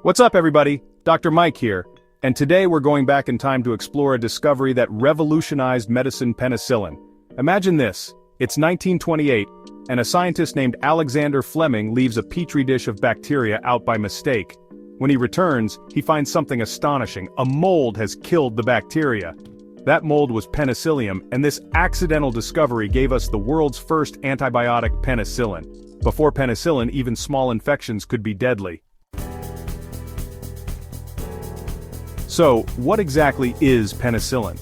What's up, everybody? Dr. Mike here, and today we're going back in time to explore a discovery that revolutionized medicine: penicillin. Imagine this, it's 1928, and a scientist named Alexander Fleming leaves a petri dish of bacteria out by mistake. When he returns, he finds something astonishing: a mold has killed the bacteria. That mold was Penicillium, and this accidental discovery gave us the world's first antibiotic, penicillin. Before penicillin, even small infections could be deadly. So, what exactly is penicillin?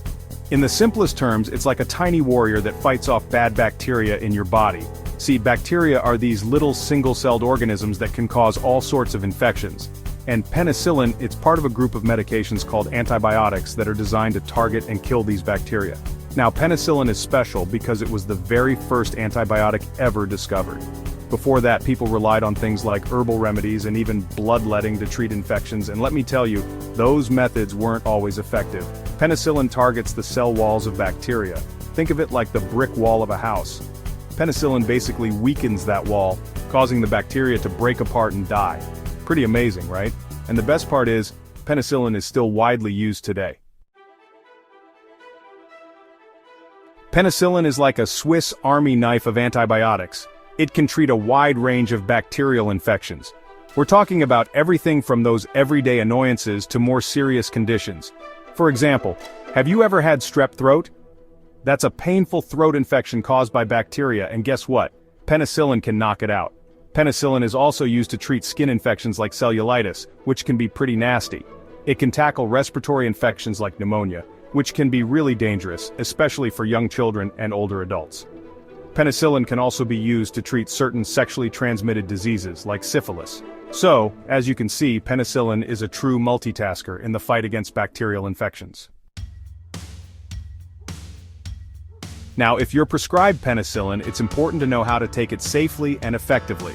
In the simplest terms, it's like a tiny warrior that fights off bad bacteria in your body. See, bacteria are these little single-celled organisms that can cause all sorts of infections. And penicillin, it's part of a group of medications called antibiotics that are designed to target and kill these bacteria. Now, penicillin is special because it was the very first antibiotic ever discovered. Before that, people relied on things like herbal remedies and even bloodletting to treat infections, and let me tell you, those methods weren't always effective. Penicillin targets the cell walls of bacteria. Think of it like the brick wall of a house. Penicillin basically weakens that wall, causing the bacteria to break apart and die. Pretty amazing, right? And the best part is, penicillin is still widely used today. Penicillin is like a Swiss Army knife of antibiotics. It can treat a wide range of bacterial infections. We're talking about everything from those everyday annoyances to more serious conditions. For example, have you ever had strep throat? That's a painful throat infection caused by bacteria, and guess what? Penicillin can knock it out. Penicillin is also used to treat skin infections like cellulitis, which can be pretty nasty. It can tackle respiratory infections like pneumonia, which can be really dangerous, especially for young children and older adults. Penicillin can also be used to treat certain sexually transmitted diseases like syphilis. So, as you can see, penicillin is a true multitasker in the fight against bacterial infections. Now, if you're prescribed penicillin, it's important to know how to take it safely and effectively.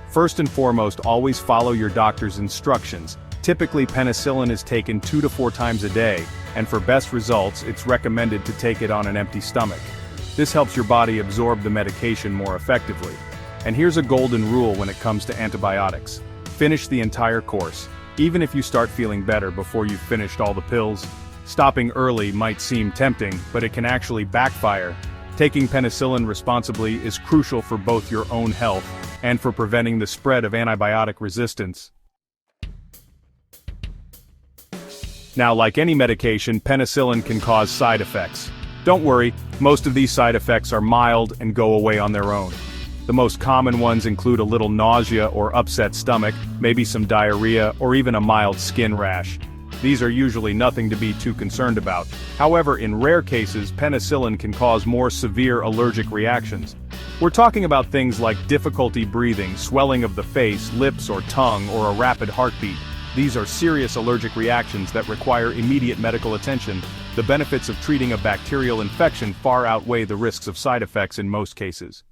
First and foremost, always follow your doctor's instructions. Typically, penicillin is taken 2 to 4 times a day, and for best results, it's recommended to take it on an empty stomach. This helps your body absorb the medication more effectively. And here's a golden rule when it comes to antibiotics. Finish the entire course, even if you start feeling better before you've finished all the pills. Stopping early might seem tempting, but it can actually backfire. Taking penicillin responsibly is crucial for both your own health and for preventing the spread of antibiotic resistance. Now, like any medication, penicillin can cause side effects. Don't worry, most of these side effects are mild and go away on their own. The most common ones include a little nausea or upset stomach, maybe some diarrhea, or even a mild skin rash. These are usually nothing to be too concerned about. However, in rare cases, penicillin can cause more severe allergic reactions. We're talking about things like difficulty breathing, swelling of the face, lips or tongue, or a rapid heartbeat. These are serious allergic reactions that require immediate medical attention. The benefits of treating a bacterial infection far outweigh the risks of side effects in most cases.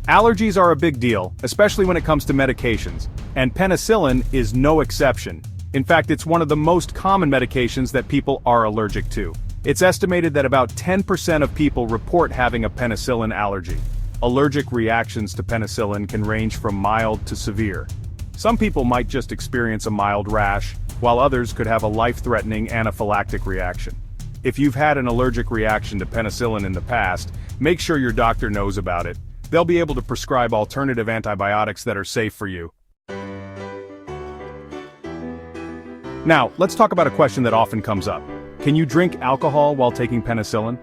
Allergies are a big deal, especially when it comes to medications, and penicillin is no exception. In fact, it's one of the most common medications that people are allergic to. It's estimated that about 10% of people report having a penicillin allergy. Allergic reactions to penicillin can range from mild to severe. Some people might just experience a mild rash, while others could have a life-threatening anaphylactic reaction. If you've had an allergic reaction to penicillin in the past, make sure your doctor knows about it. They'll be able to prescribe alternative antibiotics that are safe for you. Now, let's talk about a question that often comes up. Can you drink alcohol while taking penicillin?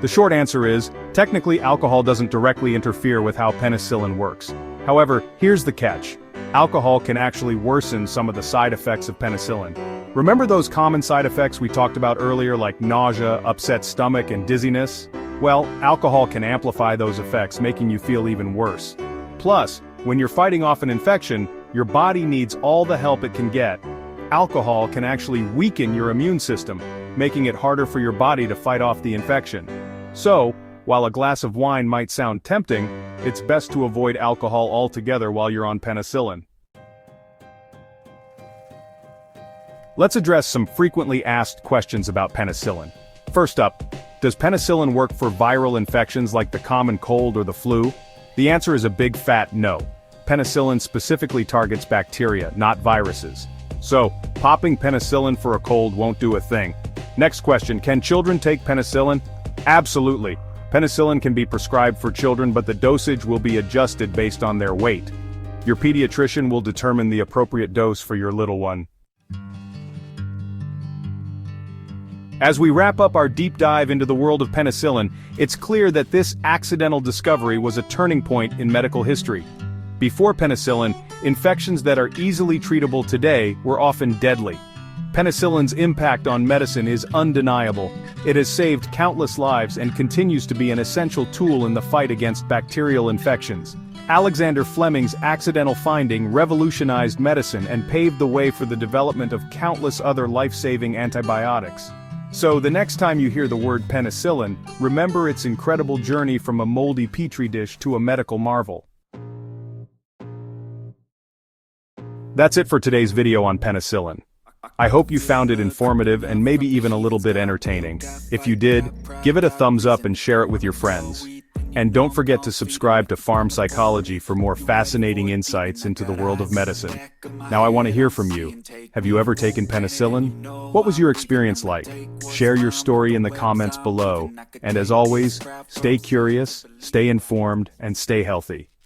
The short answer is, technically alcohol doesn't directly interfere with how penicillin works. However, here's the catch. Alcohol can actually worsen some of the side effects of penicillin. Remember those common side effects we talked about earlier, like nausea, upset stomach, and dizziness? Well, alcohol can amplify those effects, making you feel even worse. Plus, when you're fighting off an infection, your body needs all the help it can get. Alcohol can actually weaken your immune system, making it harder for your body to fight off the infection. So, while a glass of wine might sound tempting, it's best to avoid alcohol altogether while you're on penicillin. Let's address some frequently asked questions about penicillin. First up, does penicillin work for viral infections like the common cold or the flu? The answer is a big fat no. penicillin specifically targets bacteria, not viruses. So, popping penicillin for a cold won't do a thing. Next question, can children take penicillin? Absolutely. Penicillin can be prescribed for children, but the dosage will be adjusted based on their weight. Your pediatrician will determine the appropriate dose for your little one. As we wrap up our deep dive into the world of penicillin, it's clear that this accidental discovery was a turning point in medical history. Before penicillin, infections that are easily treatable today were often deadly. Penicillin's impact on medicine is undeniable. It has saved countless lives and continues to be an essential tool in the fight against bacterial infections. Alexander Fleming's accidental finding revolutionized medicine and paved the way for the development of countless other life-saving antibiotics. So the next time you hear the word penicillin, remember its incredible journey from a moldy petri dish to a medical marvel. That's it for today's video on penicillin. I hope you found it informative and maybe even a little bit entertaining. If you did, give it a thumbs up and share it with your friends. And don't forget to subscribe to Farm Psychology for more fascinating insights into the world of medicine. Now I want to hear from you. Have you ever taken penicillin? What was your experience like? Share your story in the comments below. And as always, stay curious, stay informed, and stay healthy.